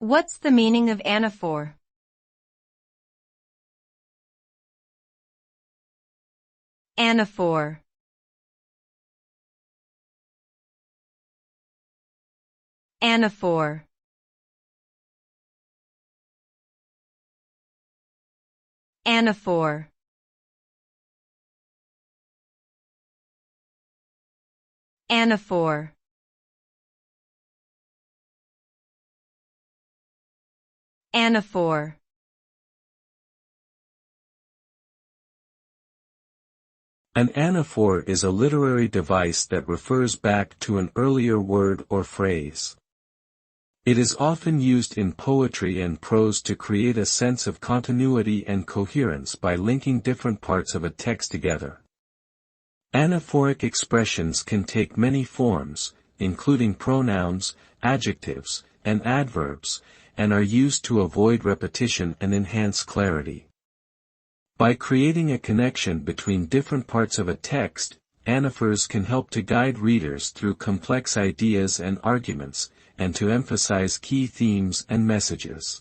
What's the meaning of anaphor? Anaphor. Anaphor. Anaphor. Anaphor. Anaphor. An anaphor is a literary device that refers back to an earlier word or phrase. It is often used in poetry and prose to create a sense of continuity and coherence by linking different parts of a text together. Anaphoric expressions can take many forms, including pronouns, adjectives, and adverbs, and are used to avoid repetition and enhance clarity. By creating a connection between different parts of a text, anaphors can help to guide readers through complex ideas and arguments, and to emphasize key themes and messages.